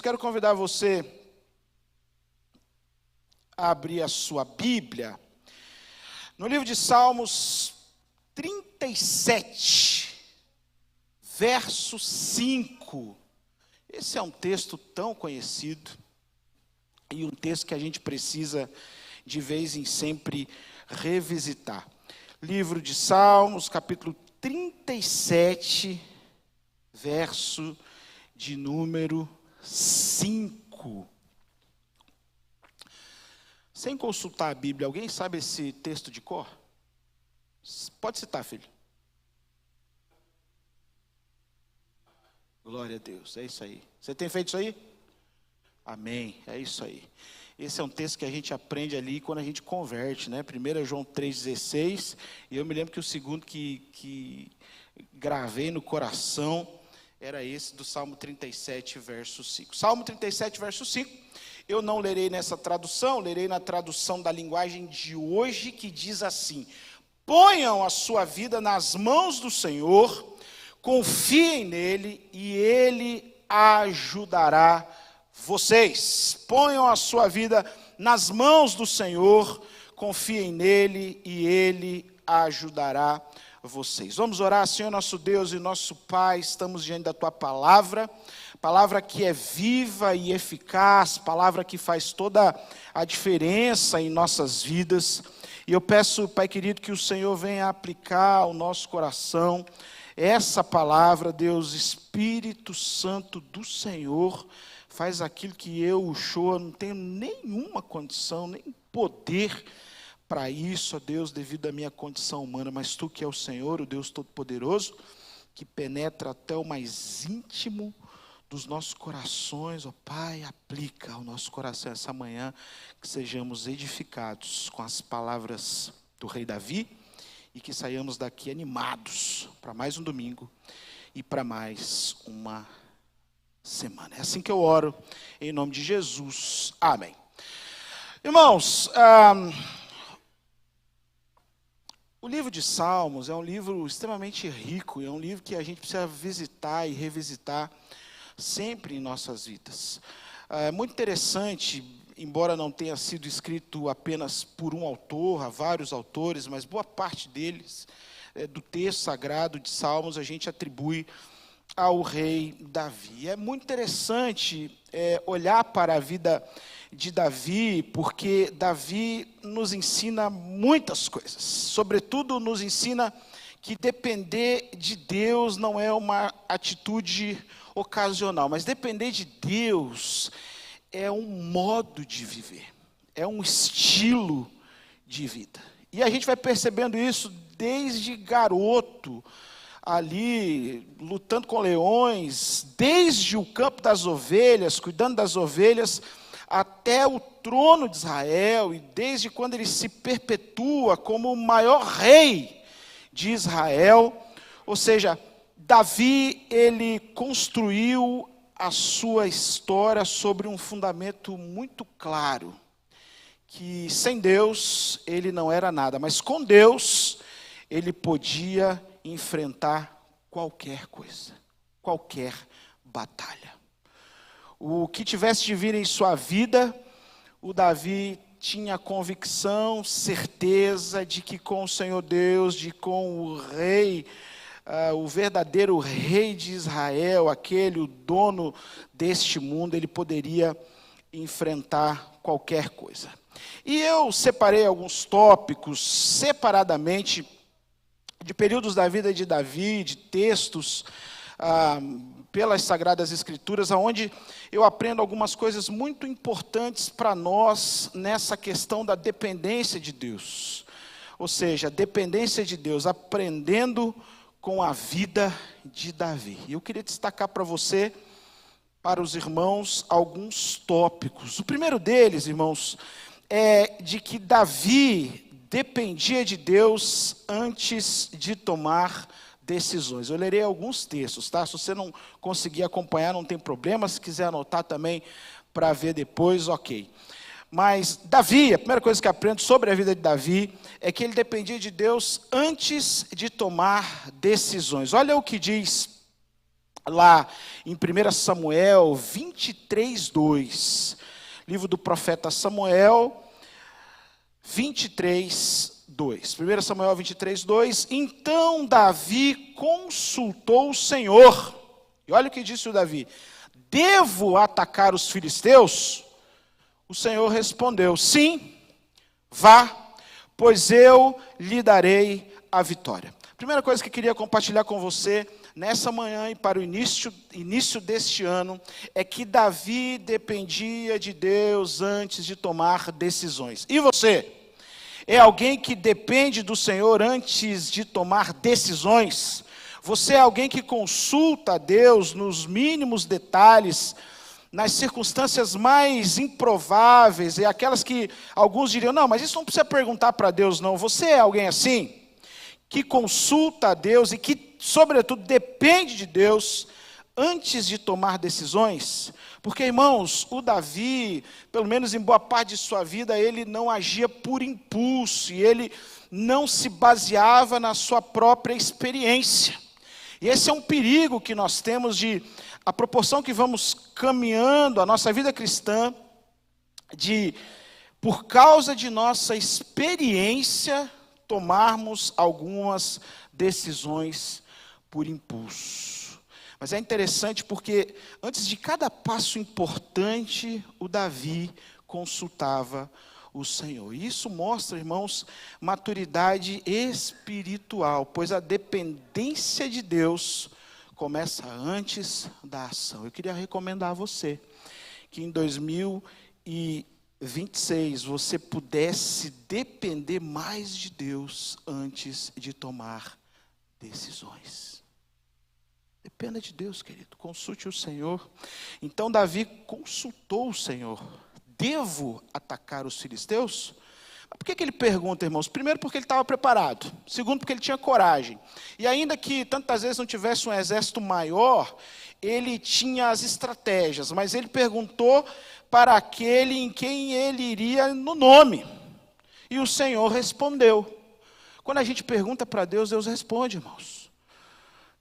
Quero convidar você a abrir a sua Bíblia no livro de Salmos 37, verso 5. Esse é um texto tão conhecido e um texto que a gente precisa de vez em sempre revisitar. Livro de Salmos, capítulo 37, verso de número 5. Sem consultar a Bíblia, alguém sabe esse texto de cor? Pode citar, filho. Glória a Deus, é isso aí. Você tem feito isso aí? Amém, é isso aí. Esse é um texto que a gente aprende ali quando a gente converte, né? 1 João 3,16, e eu me lembro que o segundo que gravei no coração era esse do Salmo 37, verso 5. Salmo 37, verso 5, eu não lerei nessa tradução, lerei na tradução da linguagem de hoje, que diz assim: ponham a sua vida nas mãos do Senhor, confiem nele e ele ajudará vocês. Ponham a sua vida nas mãos do Senhor, confiem nele e ele ajudará vocês. Vamos orar. Senhor nosso Deus e nosso Pai, estamos diante da tua palavra que é viva e eficaz, palavra que faz toda a diferença em nossas vidas. E eu peço, Pai querido, que o Senhor venha aplicar ao nosso coração essa palavra. Deus, Espírito Santo do Senhor, faz aquilo que eu, o Shoa, não tenho nenhuma condição, nem poder para isso, ó Deus, devido à minha condição humana, mas Tu que é o Senhor, o Deus Todo-Poderoso, que penetra até o mais íntimo dos nossos corações, ó Pai, aplica ao nosso coração essa manhã, que sejamos edificados com as palavras do rei Davi, e que saiamos daqui animados para mais um domingo e para mais uma semana. É assim que eu oro, em nome de Jesus. Amém. Irmãos, o livro de Salmos é um livro extremamente rico, é um livro que a gente precisa visitar e revisitar sempre em nossas vidas. É muito interessante, embora não tenha sido escrito apenas por um autor, há vários autores, mas boa parte deles, do texto sagrado de Salmos, a gente atribui ao rei Davi. É muito interessante olhar para a vida de Davi, porque Davi nos ensina muitas coisas. Sobretudo nos ensina que depender de Deus não é uma atitude ocasional, mas depender de Deus é um modo de viver, é um estilo de vida. E a gente vai percebendo isso desde garoto, ali lutando com leões, desde o campo das ovelhas, cuidando das ovelhas, até o trono de Israel, e desde quando ele se perpetua como o maior rei de Israel. Ou seja, Davi, ele construiu a sua história sobre um fundamento muito claro, que sem Deus ele não era nada, mas com Deus ele podia enfrentar qualquer coisa, qualquer batalha. O que tivesse de vir em sua vida, o Davi tinha convicção, certeza de que com o Senhor Deus, de com o rei, o verdadeiro rei de Israel, o dono deste mundo, ele poderia enfrentar qualquer coisa. E eu separei alguns tópicos separadamente, de períodos da vida de Davi, de textos pelas Sagradas Escrituras, onde eu aprendo algumas coisas muito importantes para nós nessa questão da dependência de Deus. Ou seja, dependência de Deus, aprendendo com a vida de Davi. E eu queria destacar para você, para os irmãos, alguns tópicos. O primeiro deles, irmãos, é de que Davi dependia de Deus antes de tomar decisões. Eu lerei alguns textos, tá? Se você não conseguir acompanhar, não tem problema. Se quiser anotar também para ver depois, ok. Mas Davi, a primeira coisa que aprendo sobre a vida de Davi é que ele dependia de Deus antes de tomar decisões. Olha o que diz lá em 1 Samuel 23:2. Livro do profeta Samuel, 23:2. 1 Samuel 23:2. Então Davi consultou o Senhor. E olha o que disse o Davi: devo atacar os filisteus? O Senhor respondeu: sim, vá, pois eu lhe darei a vitória. Primeira coisa que eu queria compartilhar com você nessa manhã e para o início deste ano é que Davi dependia de Deus antes de tomar decisões. E você? É alguém que depende do Senhor antes de tomar decisões? Você é alguém que consulta a Deus nos mínimos detalhes, nas circunstâncias mais improváveis, e aquelas que alguns diriam, não, mas isso não precisa perguntar para Deus, não. Você é alguém assim? Que consulta a Deus e que, sobretudo, depende de Deus antes de tomar decisões? Porque, irmãos, o Davi, pelo menos em boa parte de sua vida, ele não agia por impulso, e ele não se baseava na sua própria experiência. E esse é um perigo que nós temos de, a proporção que vamos caminhando a nossa vida cristã, de, por causa de nossa experiência, tomarmos algumas decisões por impulso. Mas é interessante porque, antes de cada passo importante, o Davi consultava o Senhor. E isso mostra, irmãos, maturidade espiritual, pois a dependência de Deus começa antes da ação. Eu queria recomendar a você que em 2026 você pudesse depender mais de Deus antes de tomar decisões. Dependa de Deus, querido. Consulte o Senhor. Então Davi consultou o Senhor. Devo atacar os filisteus? Mas por que ele pergunta, irmãos? Primeiro, porque ele estava preparado. Segundo, porque ele tinha coragem. E ainda que tantas vezes não tivesse um exército maior, ele tinha as estratégias. Mas ele perguntou para aquele em quem ele iria no nome. E o Senhor respondeu. Quando a gente pergunta para Deus, Deus responde, irmãos.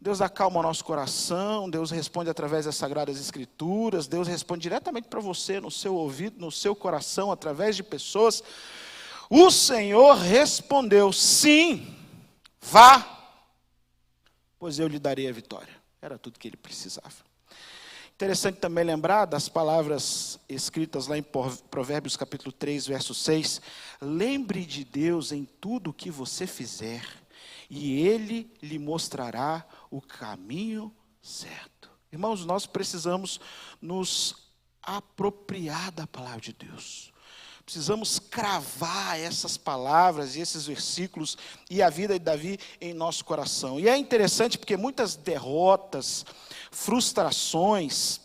Deus acalma o nosso coração, Deus responde através das Sagradas Escrituras, Deus responde diretamente para você, no seu ouvido, no seu coração, através de pessoas. O Senhor respondeu, sim, vá, pois eu lhe darei a vitória. Era tudo que ele precisava. Interessante também lembrar das palavras escritas lá em Provérbios capítulo 3, verso 6. Lembre de Deus em tudo o que você fizer, e Ele lhe mostrará o caminho certo. Irmãos, nós precisamos nos apropriar da palavra de Deus. Precisamos cravar essas palavras e esses versículos e a vida de Davi em nosso coração. E é interessante porque muitas derrotas, frustrações,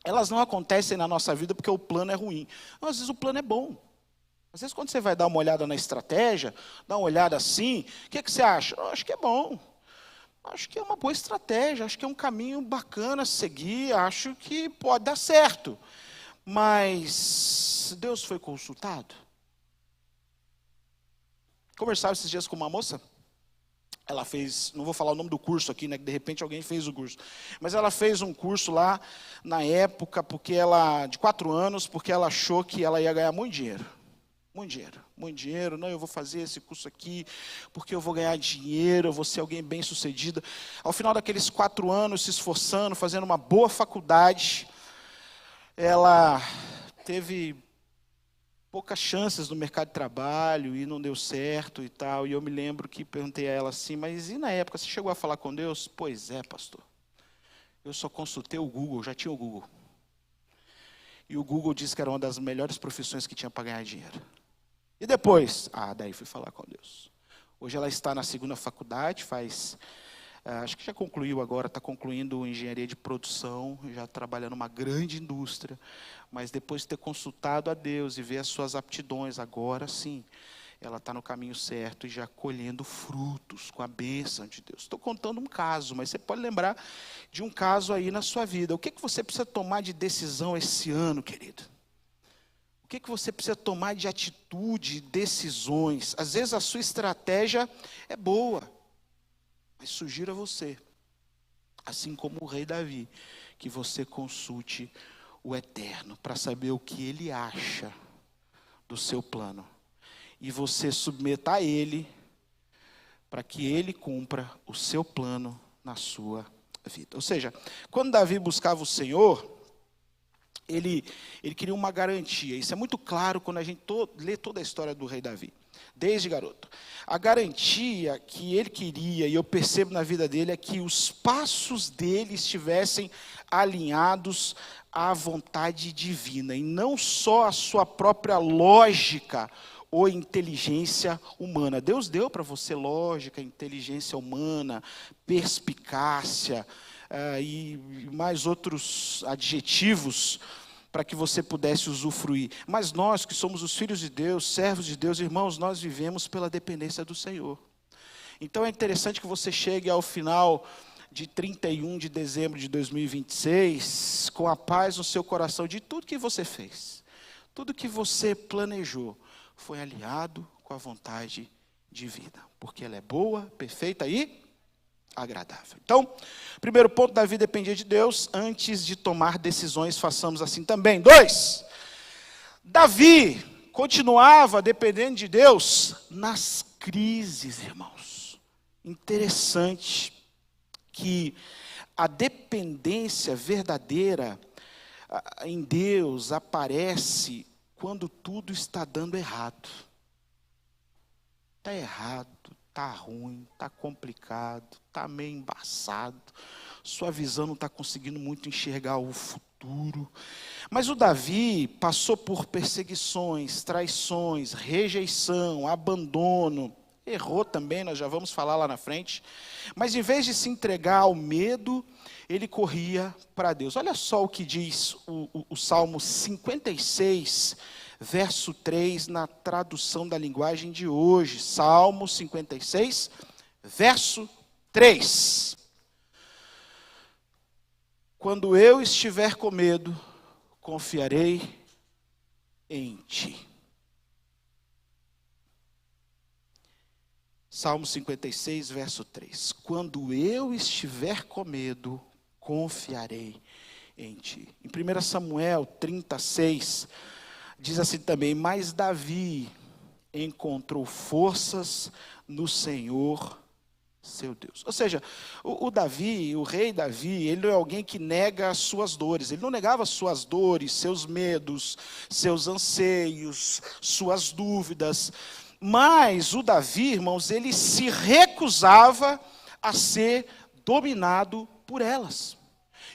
elas não acontecem na nossa vida porque o plano é ruim. Às vezes o plano é bom. Às vezes quando você vai dar uma olhada na estratégia, dar uma olhada assim, o que você acha? Eu acho que é bom. Acho que é uma boa estratégia, acho que é um caminho bacana a seguir, acho que pode dar certo. Mas Deus foi consultado? Conversava esses dias com uma moça, ela fez, não vou falar o nome do curso aqui, né, que de repente alguém fez o curso, mas ela fez um curso lá, na época, porque ela, de 4 anos, porque ela achou que ela ia ganhar muito dinheiro. Muito dinheiro, não, eu vou fazer esse curso aqui, porque eu vou ganhar dinheiro, eu vou ser alguém bem sucedido. Ao final daqueles 4 anos, se esforçando, fazendo uma boa faculdade, ela teve poucas chances no mercado de trabalho, e não deu certo e tal, e eu me lembro que perguntei a ela assim, mas e na época, você chegou a falar com Deus? Pois é, pastor, eu só consultei o Google, já tinha o Google. E o Google disse que era uma das melhores profissões que tinha para ganhar dinheiro. E depois? Daí fui falar com Deus. Hoje ela está na 2ª faculdade, acho que já concluiu agora, está concluindo engenharia de produção, já trabalhando numa grande indústria. Mas depois de ter consultado a Deus e ver as suas aptidões, agora sim, ela está no caminho certo e já colhendo frutos com a bênção de Deus. Estou contando um caso, mas você pode lembrar de um caso aí na sua vida. O que você precisa tomar de decisão esse ano, querido? O que você precisa tomar de atitude, decisões? Às vezes a sua estratégia é boa, mas sugiro a você, assim como o rei Davi, que você consulte o Eterno para saber o que ele acha do seu plano. E você submeta a ele para que ele cumpra o seu plano na sua vida. Ou seja, quando Davi buscava o Senhor, ele queria uma garantia. Isso é muito claro quando a gente lê toda a história do rei Davi, desde garoto. A garantia que ele queria, e eu percebo na vida dele, é que os passos dele estivessem alinhados à vontade divina, e não só à sua própria lógica ou inteligência humana. Deus deu para você lógica, inteligência humana, perspicácia, e mais outros adjetivos para que você pudesse usufruir. Mas nós que somos os filhos de Deus, servos de Deus, irmãos, nós vivemos pela dependência do Senhor. Então é interessante que você chegue ao final de 31 de dezembro de 2026 com a paz no seu coração de tudo que você fez, tudo que você planejou foi alinhado com a vontade divina, porque ela é boa, perfeita e agradável. Então, primeiro ponto, Davi dependia de Deus. Antes de tomar decisões, façamos assim também. 2, Davi continuava dependendo de Deus nas crises, irmãos. Interessante que a dependência verdadeira em Deus aparece quando tudo está dando errado. Está errado, está ruim, está complicado, está meio embaçado, sua visão não está conseguindo muito enxergar o futuro. Mas o Davi passou por perseguições, traições, rejeição, abandono, errou também, nós já vamos falar lá na frente, mas em vez de se entregar ao medo, ele corria para Deus. Olha só o que diz o Salmo 56, verso 3, na tradução da linguagem de hoje. Salmo 56, verso 3. Quando eu estiver com medo, confiarei em ti. Salmo 56, verso 3. Quando eu estiver com medo, confiarei em ti. Em 1 Samuel 36, diz assim também: mas Davi encontrou forças no Senhor, seu Deus. Ou seja, o Davi, o rei Davi, ele não é alguém que nega as suas dores. Ele não negava as suas dores, seus medos, seus anseios, suas dúvidas. Mas o Davi, irmãos, ele se recusava a ser dominado por elas.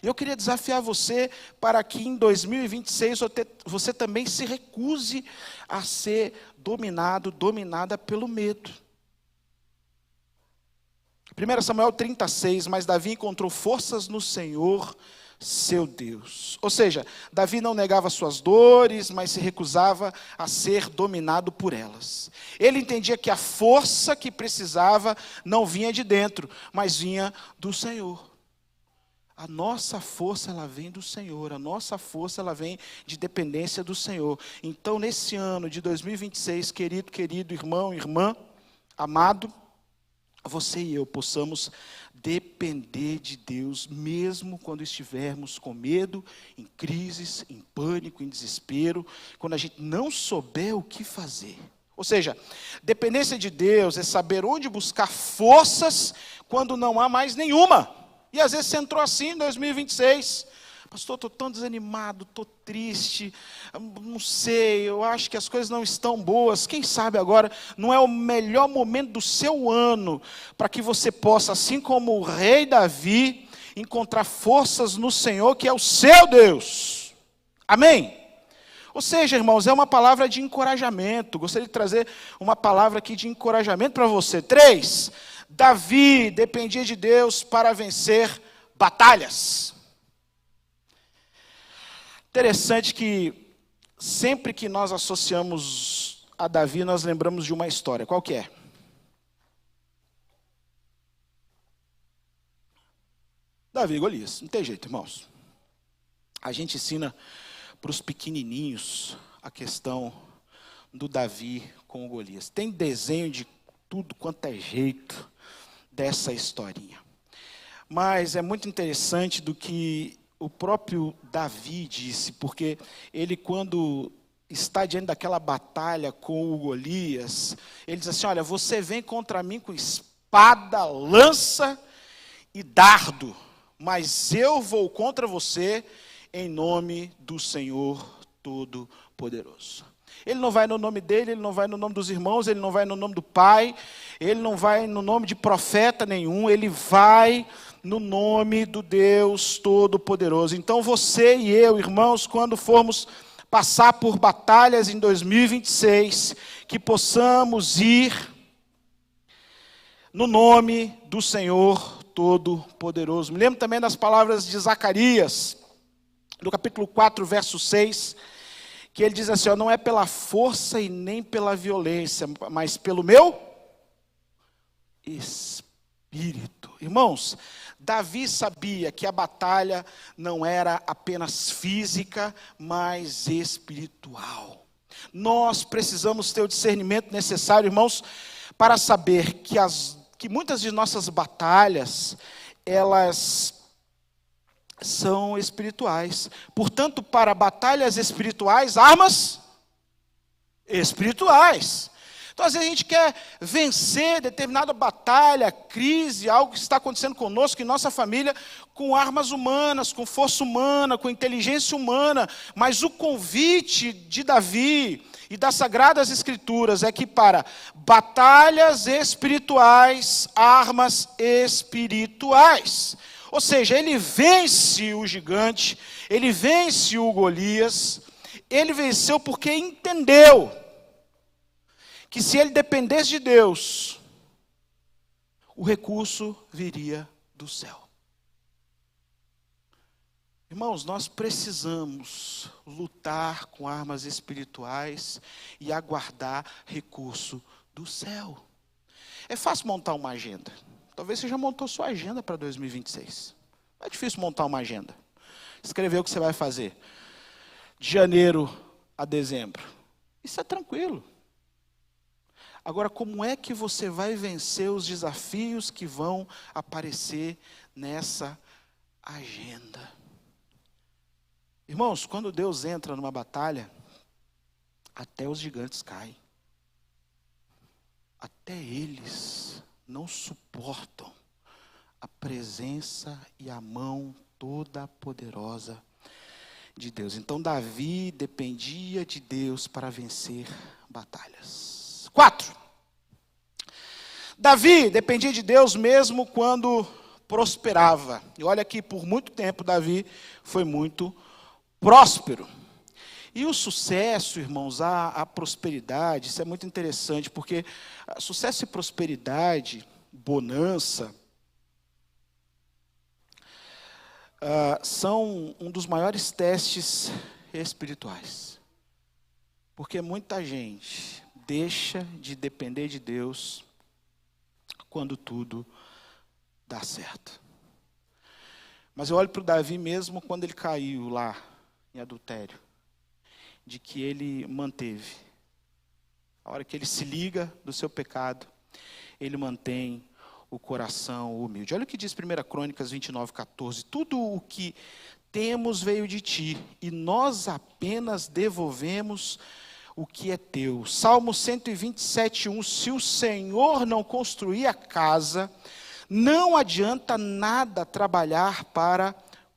Eu queria desafiar você para que em 2026 você também se recuse a ser dominada pelo medo. 1 Samuel 36, mas Davi encontrou forças no Senhor, seu Deus. Ou seja, Davi não negava suas dores, mas se recusava a ser dominado por elas. Ele entendia que a força que precisava não vinha de dentro, mas vinha do Senhor. A nossa força, ela vem do Senhor. A nossa força, ela vem de dependência do Senhor. Então, nesse ano de 2026, querido irmão, irmã, amado, você e eu possamos depender de Deus, mesmo quando estivermos com medo, em crises, em pânico, em desespero, quando a gente não souber o que fazer. Ou seja, dependência de Deus é saber onde buscar forças quando não há mais nenhuma. E às vezes você entrou assim em 2026, pastor, estou tão desanimado, estou triste, não sei, eu acho que as coisas não estão boas. Quem sabe agora não é o melhor momento do seu ano para que você possa, assim como o rei Davi, encontrar forças no Senhor, que é o seu Deus. Amém? Ou seja, irmãos, é uma palavra de encorajamento. Gostaria de trazer uma palavra aqui de encorajamento para você. 3, Davi dependia de Deus para vencer batalhas. Interessante que sempre que nós associamos a Davi, nós lembramos de uma história. Qual que é? Davi e Golias. Não tem jeito, irmãos. A gente ensina para os pequenininhos a questão do Davi com o Golias. Tem desenho de tudo quanto é jeito dessa historinha. Mas é muito interessante do que o próprio Davi disse, porque ele, quando está diante daquela batalha com o Golias, ele diz assim: olha, você vem contra mim com espada, lança e dardo, mas eu vou contra você em nome do Senhor Todo-Poderoso. Ele não vai no nome dele, ele não vai no nome dos irmãos, ele não vai no nome do pai, ele não vai no nome de profeta nenhum, ele vai no nome do Deus Todo-Poderoso. Então você e eu, irmãos, quando formos passar por batalhas em 2026, que possamos ir no nome do Senhor Todo-Poderoso. Me lembro também das palavras de Zacarias, no capítulo 4, verso 6, que ele diz assim: ó, não é pela força e nem pela violência, mas pelo meu Espírito. Irmãos, Davi sabia que a batalha não era apenas física, mas espiritual. Nós precisamos ter o discernimento necessário, irmãos, para saber que muitas de nossas batalhas, elas são espirituais. Portanto, para batalhas espirituais, armas espirituais. Então, às vezes a gente quer vencer determinada batalha, crise, algo que está acontecendo conosco, em nossa família, com armas humanas, com força humana, com inteligência humana. Mas o convite de Davi e das Sagradas Escrituras é que para batalhas espirituais, armas espirituais. Ou seja, ele vence o gigante, ele vence o Golias, ele venceu porque entendeu que se ele dependesse de Deus, o recurso viria do céu. Irmãos, nós precisamos lutar com armas espirituais e aguardar recurso do céu. É fácil montar uma agenda. Talvez você já montou sua agenda para 2026. Não é difícil montar uma agenda. Escrever o que você vai fazer de janeiro a dezembro. Isso é tranquilo. Agora, como é que você vai vencer os desafios que vão aparecer nessa agenda? Irmãos, quando Deus entra numa batalha, até os gigantes caem. Até eles não suportam a presença e a mão toda poderosa de Deus. Então Davi dependia de Deus para vencer batalhas. 4. Davi dependia de Deus mesmo quando prosperava. E olha que por muito tempo Davi foi muito próspero. E o sucesso, irmãos, a prosperidade, isso é muito interessante, porque sucesso e prosperidade, bonança, são um dos maiores testes espirituais. Porque muita gente deixa de depender de Deus quando tudo dá certo. Mas eu olho para o Davi mesmo quando ele caiu lá em adultério, de que ele manteve. A hora que ele se liga do seu pecado, ele mantém o coração humilde. Olha o que diz 1 Crônicas 29:14. Tudo o que temos veio de ti, e nós apenas devolvemos o que é teu. Salmo 127:1. Se o Senhor não construir a casa, não adianta nada trabalhar para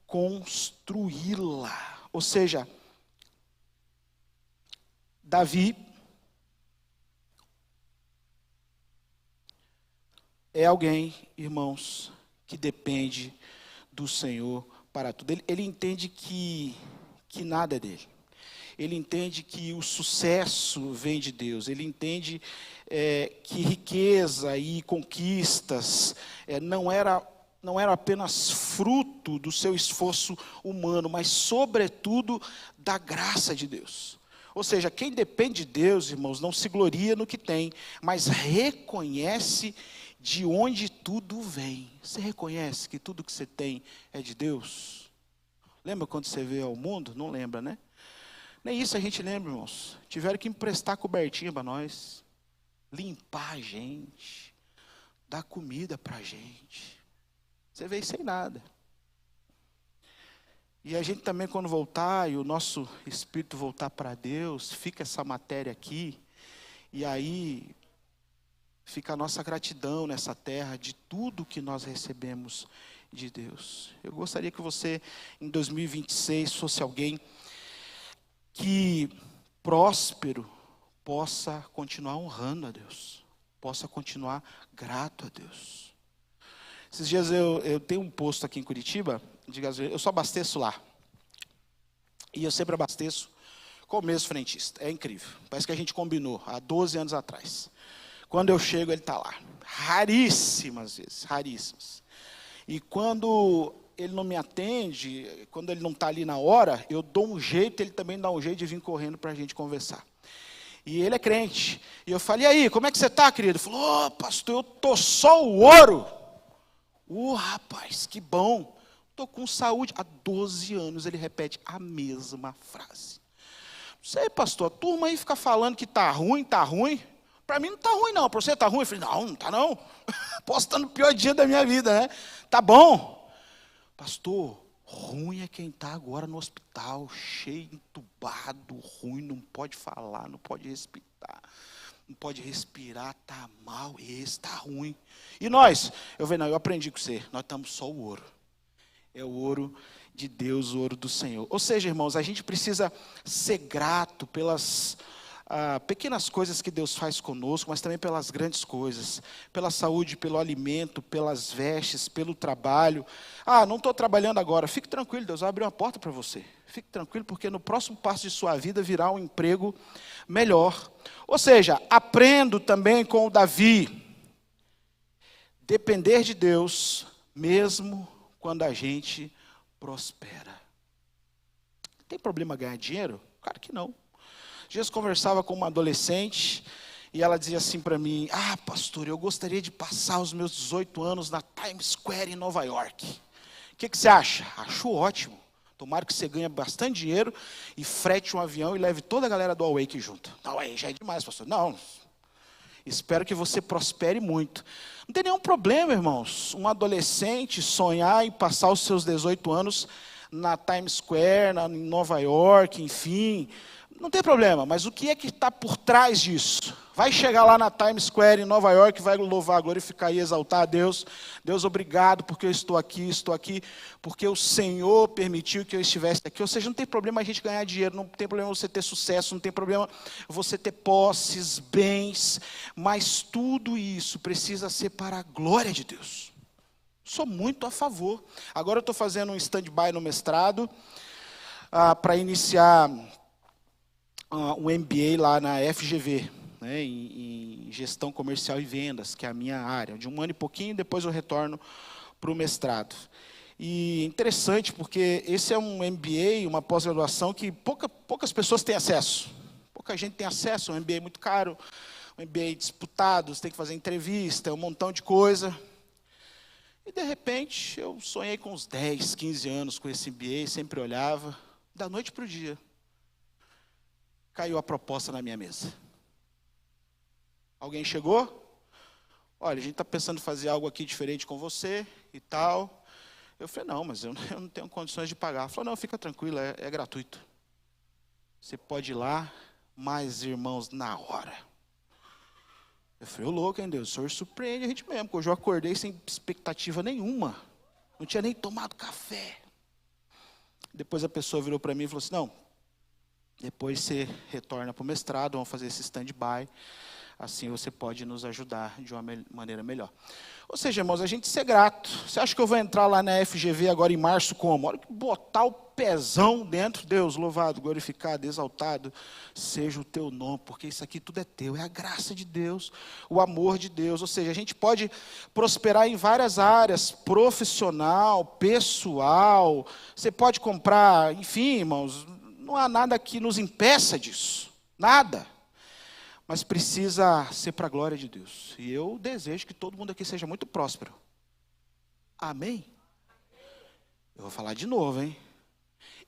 construí-la. Ou seja, Davi é alguém, irmãos, que depende do Senhor para tudo. Ele entende que nada é dele. Ele entende que o sucesso vem de Deus. Ele entende que riqueza e conquistas não era apenas fruto do seu esforço humano, mas, sobretudo, da graça de Deus. Ou seja, quem depende de Deus, irmãos, não se gloria no que tem, mas reconhece de onde tudo vem. Você reconhece que tudo que você tem é de Deus? Lembra quando você veio ao mundo? Não lembra, né? Nem isso a gente lembra, irmãos. Tiveram que emprestar cobertinha para nós, limpar a gente, dar comida para a gente. Você veio sem nada. E a gente também, quando voltar, e o nosso espírito voltar para Deus, fica essa matéria aqui, e aí fica a nossa gratidão nessa terra de tudo que nós recebemos de Deus. Eu gostaria que você, em 2026, fosse alguém que, próspero, possa continuar honrando a Deus, possa continuar grato a Deus. Esses dias eu tenho um posto aqui em Curitiba, de gasolina, eu só abasteço lá. E eu sempre abasteço com o mesmo frentista. É incrível. Parece que a gente combinou há 12 anos atrás. Quando eu chego, ele está lá. Raríssimas vezes, raríssimas. E quando ele não me atende, quando ele não está ali na hora, eu dou um jeito, ele também dá um jeito de vir correndo para a gente conversar. E ele é crente. E eu falei, e aí, como é que você está, querido? Ele falou, pastor, eu estou só o ouro. Rapaz, que bom. Estou com saúde. Há 12 anos ele repete a mesma frase. Não sei, pastor, a turma aí fica falando que está ruim, está ruim. Para mim não está ruim, não. Para você está ruim? Eu falei, não está não. Posso estar no pior dia da minha vida, né? Tá bom. Pastor, ruim é quem está agora no hospital, cheio, entubado, ruim, não pode falar, não pode respirar. Não pode respirar, está mal, esse está ruim. E nós? Eu falei, não, eu aprendi com você, nós estamos só o ouro. É o ouro de Deus, o ouro do Senhor. Ou seja, irmãos, a gente precisa ser grato pelas pequenas coisas que Deus faz conosco, mas também pelas grandes coisas. Pela saúde, pelo alimento, pelas vestes, pelo trabalho. Não estou trabalhando agora. Fique tranquilo, Deus vai abrir uma porta para você. Fique tranquilo, porque no próximo passo de sua vida virá um emprego melhor. Ou seja, aprendo também com o Davi. Depender de Deus, mesmo quando a gente prospera. Tem problema ganhar dinheiro? Claro que não. Jesus conversava com uma adolescente e ela dizia assim para mim, pastor, eu gostaria de passar os meus 18 anos na Times Square em Nova York. O que você acha? Acho ótimo. Tomara que você ganhe bastante dinheiro e frete um avião e leve toda a galera do Awake junto. Não, aí já é demais, pastor. Não, espero que você prospere muito. Não tem nenhum problema, irmãos, um adolescente sonhar em passar os seus 18 anos na Times Square, em Nova York, enfim. Não tem problema, mas o que é que está por trás disso? Vai chegar lá na Times Square, em Nova York, vai louvar, glorificar e exaltar a Deus. Deus, obrigado porque eu estou aqui, porque o Senhor permitiu que eu estivesse aqui. Ou seja, não tem problema a gente ganhar dinheiro, não tem problema você ter sucesso, não tem problema você ter posses, bens, mas tudo isso precisa ser para a glória de Deus. Sou muito a favor. Agora eu estou fazendo um stand-by no mestrado, para iniciar um MBA lá na FGV, né, em gestão comercial e vendas, que é a minha área. De 1 ano e pouquinho, depois eu retorno para o mestrado. E interessante, porque esse é um MBA, uma pós-graduação que poucas pessoas têm acesso. Pouca gente tem acesso, é um MBA muito caro, um MBA disputado, você tem que fazer entrevista, um montão de coisa. E, de repente, eu sonhei com uns 10, 15 anos com esse MBA, sempre olhava, da noite para o dia. Caiu a proposta na minha mesa. Alguém chegou? Olha, a gente está pensando em fazer algo aqui diferente com você e tal. Eu falei, não, mas eu não tenho condições de pagar. Ela falou, não, fica tranquilo, é gratuito. Você pode ir lá, mais irmãos, na hora. Eu falei, ô louco, hein, Deus, o Senhor surpreende a gente mesmo, porque hoje eu acordei sem expectativa nenhuma. Não tinha nem tomado café. Depois a pessoa virou para mim e falou assim, não, depois você retorna para o mestrado, vamos fazer esse stand-by, assim você pode nos ajudar de uma maneira melhor. Ou seja, irmãos, a gente ser grato. Você acha que eu vou entrar lá na FGV agora em março como? Olha que botar o pezão dentro, Deus, louvado, glorificado, exaltado, seja o teu nome, porque isso aqui tudo é teu, é a graça de Deus, o amor de Deus. Ou seja, a gente pode prosperar em várias áreas, profissional, pessoal, você pode comprar, enfim, irmãos, não há nada que nos impeça disso, nada. Mas precisa ser para a glória de Deus. E eu desejo que todo mundo aqui seja muito próspero. Amém? Eu vou falar de novo, hein?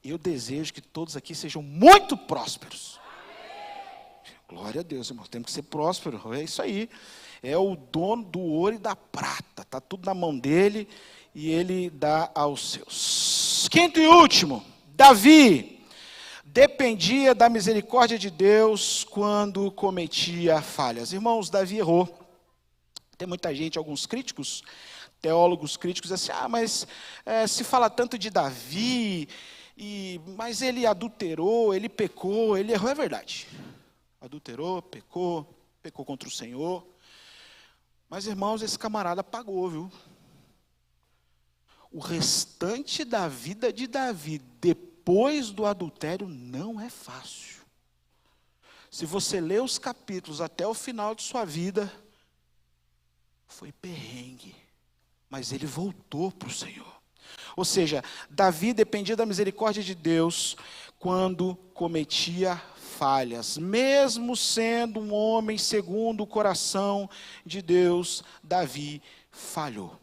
Eu desejo que todos aqui sejam muito prósperos. Glória a Deus, irmão. Temos que ser próspero. É isso aí. É o dono do ouro e da prata. Está tudo na mão dele e ele dá aos seus. Quinto e último, Davi dependia da misericórdia de Deus quando cometia falhas. Irmãos, Davi errou. Tem muita gente, alguns críticos, teólogos críticos, assim, mas se fala tanto de Davi, mas ele adulterou, ele pecou, ele errou, é verdade. Adulterou, pecou contra o Senhor. Mas, irmãos, esse camarada pagou, viu? O restante da vida de Davi, depois do adultério, não é fácil. Se você ler os capítulos até o final de sua vida, foi perrengue. Mas ele voltou para o Senhor. Ou seja, Davi dependia da misericórdia de Deus quando cometia falhas. Mesmo sendo um homem segundo o coração de Deus, Davi falhou.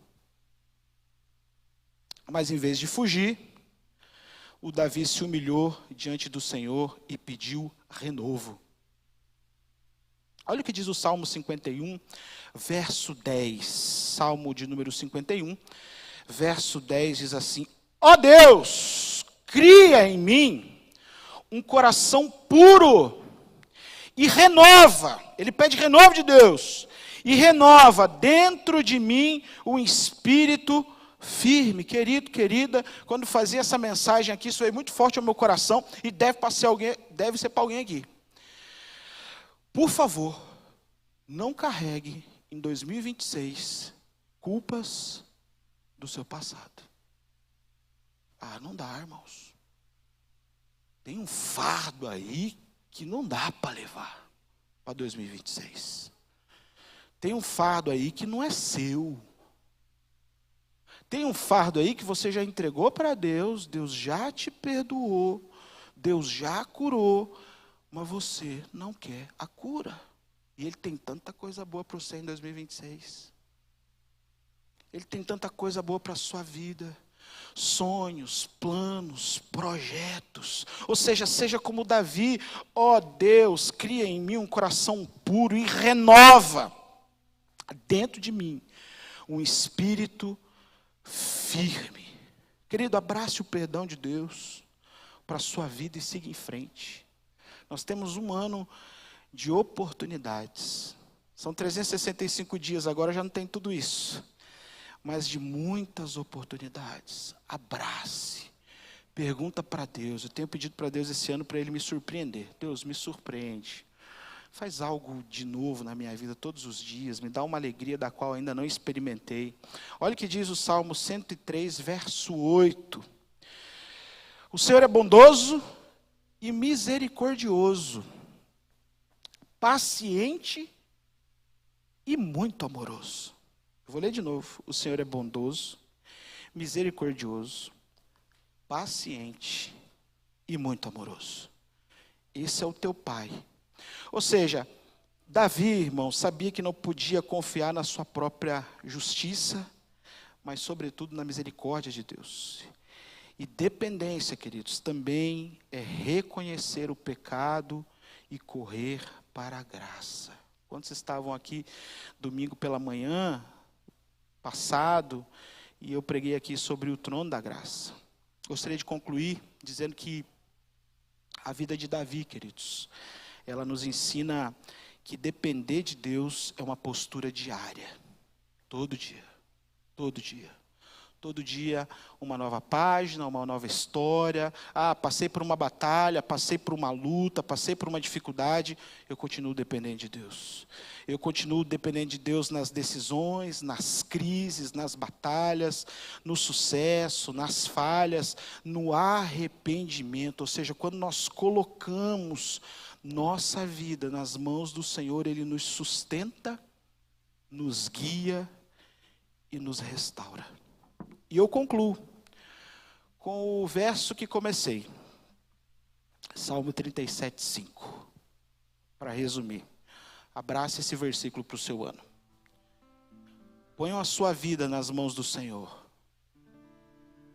Mas em vez de fugir, o Davi se humilhou diante do Senhor e pediu renovo. Olha o que diz o Salmo 51, verso 10. Salmo de número 51, verso 10 diz assim: ó Deus, cria em mim um coração puro e renova. Ele pede renovo de Deus. E renova dentro de mim um espírito firme. Querido, querida, quando fazia essa mensagem aqui, isso veio muito forte ao meu coração e deve ser para alguém aqui. Por favor, não carregue em 2026 culpas do seu passado. Não dá, irmãos. Tem um fardo aí que não dá para levar para 2026. Tem um fardo aí que não é seu. Tem um fardo aí que você já entregou para Deus, Deus já te perdoou, Deus já curou, mas você não quer a cura. E Ele tem tanta coisa boa para você em 2026. Ele tem tanta coisa boa para a sua vida. Sonhos, planos, projetos. Ou seja, seja como Davi. Ó Deus, cria em mim um coração puro e renova dentro de mim um espírito firme. Querido, abrace o perdão de Deus para a sua vida e siga em frente. Nós temos um ano de oportunidades. São 365 dias, agora já não tem tudo isso. Mas de muitas oportunidades. Abrace. Pergunta para Deus. Eu tenho pedido para Deus esse ano para Ele me surpreender. Deus, me surpreende. Faz algo de novo na minha vida todos os dias. Me dá uma alegria da qual ainda não experimentei. Olha o que diz o Salmo 103, verso 8. O Senhor é bondoso e misericordioso, paciente e muito amoroso. Eu vou ler de novo. O Senhor é bondoso, misericordioso, paciente e muito amoroso. Esse é o teu Pai. Ou seja, Davi, irmão, sabia que não podia confiar na sua própria justiça, mas sobretudo na misericórdia de Deus. E dependência, queridos, também é reconhecer o pecado e correr para a graça. Quando vocês estavam aqui domingo pela manhã passado, e eu preguei aqui sobre o trono da graça. Gostaria de concluir dizendo que a vida de Davi, queridos, ela nos ensina que depender de Deus é uma postura diária. Todo dia. Todo dia. Todo dia uma nova página, uma nova história. Passei por uma batalha, passei por uma luta, passei por uma dificuldade. Eu continuo dependendo de Deus. Eu continuo dependendo de Deus nas decisões, nas crises, nas batalhas, no sucesso, nas falhas, no arrependimento. Ou seja, quando nós colocamos nossa vida nas mãos do Senhor, Ele nos sustenta, nos guia e nos restaura. E eu concluo com o verso que comecei. Salmo 37, 5. Para resumir. Abrace esse versículo para o seu ano. Ponham a sua vida nas mãos do Senhor.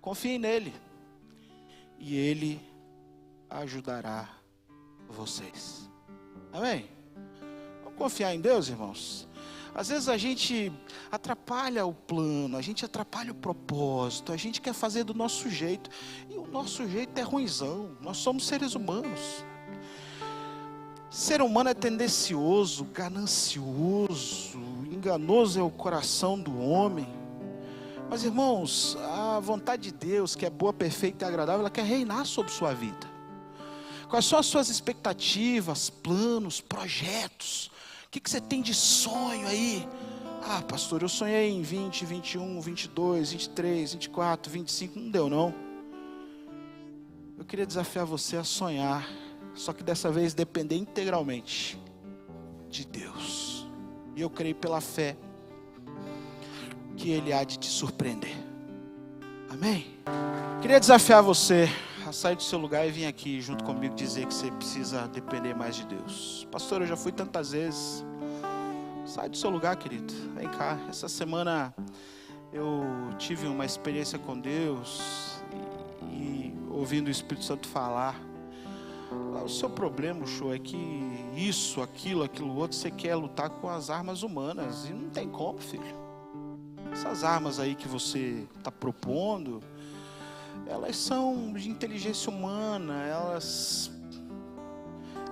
Confiem nele. E Ele ajudará vocês. Amém? confiar em Deus, irmãos? Às vezes a gente atrapalha o plano, a gente atrapalha o propósito, a gente quer fazer do nosso jeito, e o nosso jeito é ruinzão, nós somos seres humanos. Ser humano é tendencioso, ganancioso, enganoso é o coração do homem. Mas, irmãos, a vontade de Deus, que é boa, perfeita e agradável, ela quer reinar sobre sua vida. Quais são as suas expectativas, planos, projetos? O que você tem de sonho aí? Ah, pastor, eu sonhei em 20, 21, 22, 23, 24, 25, não deu não. Eu queria desafiar você a sonhar, só que dessa vez depender integralmente de Deus. E eu creio pela fé que Ele há de te surpreender. Amém? Queria desafiar você a sair do seu lugar e vir aqui junto comigo dizer que você precisa depender mais de Deus. Pastor, eu já fui tantas vezes. Sai do seu lugar, querido. Vem cá. Essa semana eu tive uma experiência com Deus e ouvindo o Espírito Santo falar. O seu problema, show, é que isso, aquilo outro, você quer lutar com as armas humanas. E não tem como, filho. Essas armas aí que você está propondo, elas são de inteligência humana, elas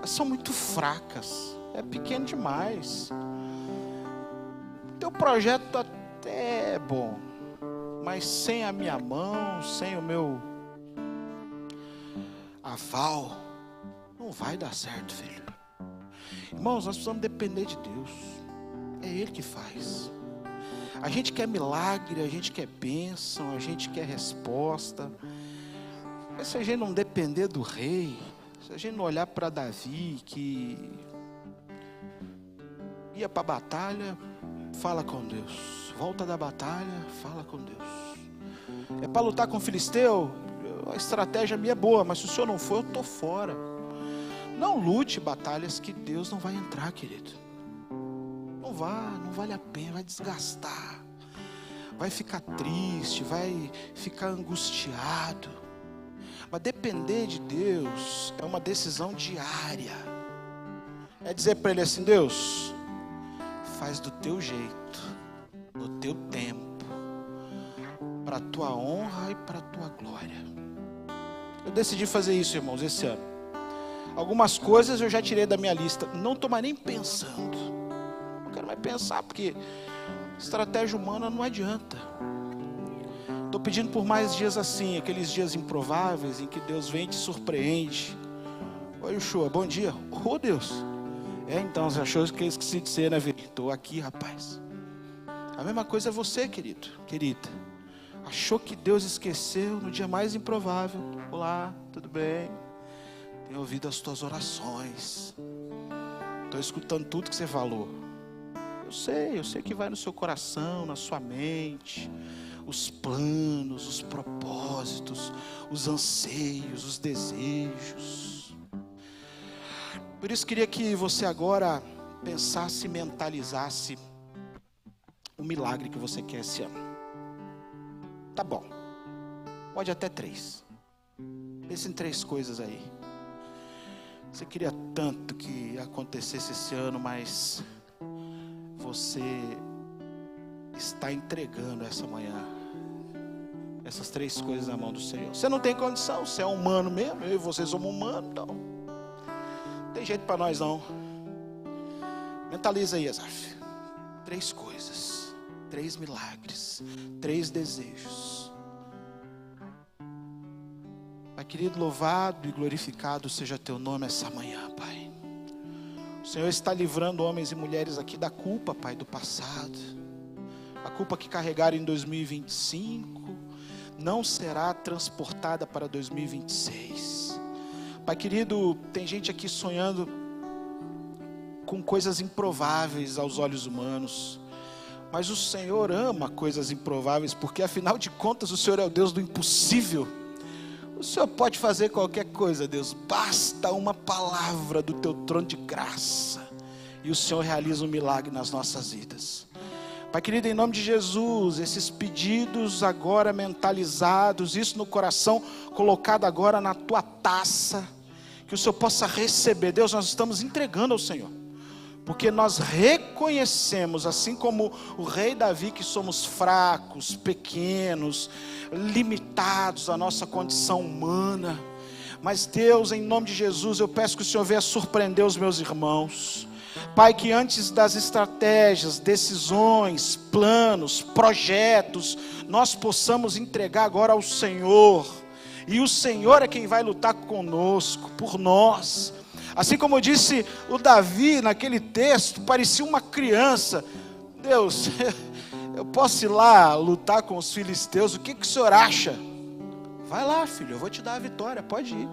são muito fracas, é pequeno demais. Teu projeto até é bom, mas sem a minha mão, sem o meu aval, não vai dar certo, filho. Irmãos, nós precisamos depender de Deus, é Ele que faz. A gente quer milagre, a gente quer bênção, a gente quer resposta. Mas se a gente não depender do rei, se a gente não olhar para Davi, que ia para a batalha, fala com Deus. Volta da batalha, fala com Deus. É para lutar com o filisteu? A estratégia minha é boa, mas se o senhor não for, eu estou fora. Não lute batalhas que Deus não vai entrar, querido. Não vale a pena, vai desgastar, vai ficar triste, vai ficar angustiado. Mas depender de Deus é uma decisão diária. É dizer para Ele assim: Deus, faz do teu jeito, no teu tempo, para a tua honra e para a tua glória. Eu decidi fazer isso, irmãos, esse ano. Algumas coisas eu já tirei da minha lista, não estou mais nem pensando. Não quero mais pensar, porque estratégia humana não adianta. Estou pedindo por mais dias assim, aqueles dias improváveis em que Deus vem e te surpreende. Oi, Ushua, bom dia. Oh, Deus. Então, você achou que eu esqueci de ser, né, filho? Estou aqui, rapaz. A mesma coisa é você, querido, querida. Achou que Deus esqueceu no dia mais improvável. Olá, tudo bem? Tenho ouvido as tuas orações. Estou escutando tudo que você falou. Eu sei que vai no seu coração, na sua mente, os planos, os propósitos, os anseios, os desejos. Por isso queria que você agora pensasse e mentalizasse o milagre que você quer esse ano. Tá bom, pode até 3. Pense em 3 coisas aí. Você queria tanto que acontecesse esse ano, mas você está entregando essa manhã essas 3 coisas na mão do Senhor. Você não tem condição, você é humano mesmo, eu e você somos humanos, então não tem jeito para nós não. Mentaliza aí, Asaf. 3 coisas, 3 milagres, 3 desejos. Pai querido, louvado e glorificado seja teu nome essa manhã, Pai. O Senhor está livrando homens e mulheres aqui da culpa, Pai, do passado. A culpa que carregaram em 2025 não será transportada para 2026. Pai querido, tem gente aqui sonhando com coisas improváveis aos olhos humanos. Mas o Senhor ama coisas improváveis, porque afinal de contas o Senhor é o Deus do impossível. O Senhor pode fazer qualquer coisa, Deus. Basta uma palavra do teu trono de graça e o Senhor realiza um milagre nas nossas vidas. Pai querido, em nome de Jesus, esses pedidos agora mentalizados, isso no coração colocado agora na tua taça, que o Senhor possa receber. Deus, nós estamos entregando ao Senhor. porque nós reconhecemos, assim como o rei Davi, que somos fracos, pequenos, limitados à nossa condição humana. Mas Deus, em nome de Jesus, eu peço que o Senhor venha surpreender os meus irmãos. Pai, que antes das estratégias, decisões, planos, projetos, nós possamos entregar agora ao Senhor. E o Senhor é quem vai lutar conosco, por nós. Assim como disse o Davi naquele texto, parecia uma criança. Deus, eu posso ir lá lutar com os filisteus, o que o Senhor acha? Vai lá, filho, eu vou te dar a vitória, pode ir.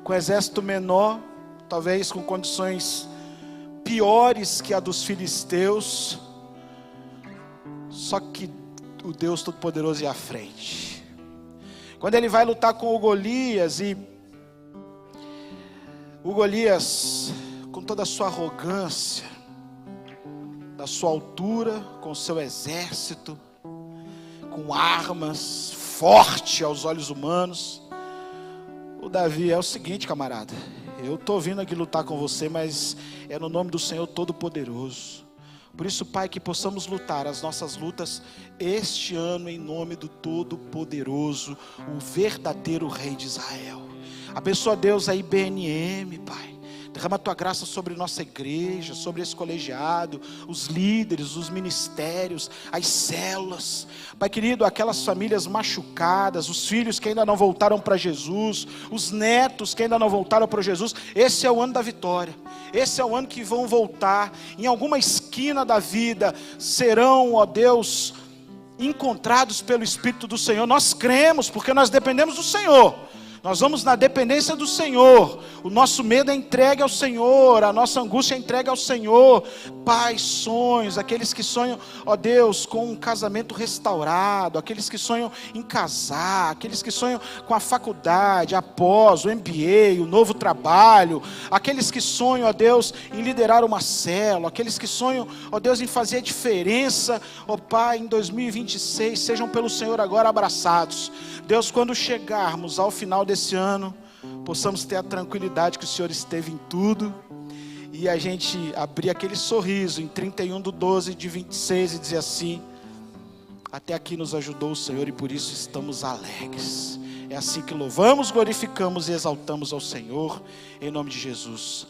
Com exército menor, talvez com condições piores que a dos filisteus, só que o Deus Todo-Poderoso ia à frente. Quando ele vai lutar com o Golias, e o Golias, com toda a sua arrogância, da sua altura, com o seu exército, com armas, forte aos olhos humanos, o Davi é o seguinte, camarada, eu estou vindo aqui lutar com você, mas é no nome do Senhor Todo-Poderoso. Por isso, Pai, que possamos lutar as nossas lutas este ano em nome do Todo-Poderoso, o verdadeiro Rei de Israel. Abençoa, Deus, a IBNM, Pai. Derrama a Tua graça sobre nossa igreja, sobre esse colegiado, os líderes, os ministérios, as células. Pai querido, aquelas famílias machucadas, os filhos que ainda não voltaram para Jesus, os netos que ainda não voltaram para Jesus. Esse é o ano da vitória. Esse é o ano que vão voltar. Em alguma esquina da vida serão, ó Deus, encontrados pelo Espírito do Senhor. Nós cremos, porque nós dependemos do Senhor. Nós vamos na dependência do Senhor. O nosso medo é entregue ao Senhor, a nossa angústia é entregue ao Senhor. Pai, sonhos, aqueles que sonham, ó Deus, com um casamento restaurado, aqueles que sonham em casar, aqueles que sonham com a faculdade, após o MBA, o novo trabalho, aqueles que sonham, ó Deus, em liderar uma célula, aqueles que sonham, ó Deus, em fazer a diferença, ó Pai, em 2026, sejam pelo Senhor agora abraçados. Deus, quando chegarmos ao final desse ano, possamos ter a tranquilidade que o Senhor esteve em tudo, e a gente abrir aquele sorriso em 31/12/26 e dizer assim: até aqui nos ajudou o Senhor e por isso estamos alegres. É assim que louvamos, glorificamos e exaltamos ao Senhor, em nome de Jesus.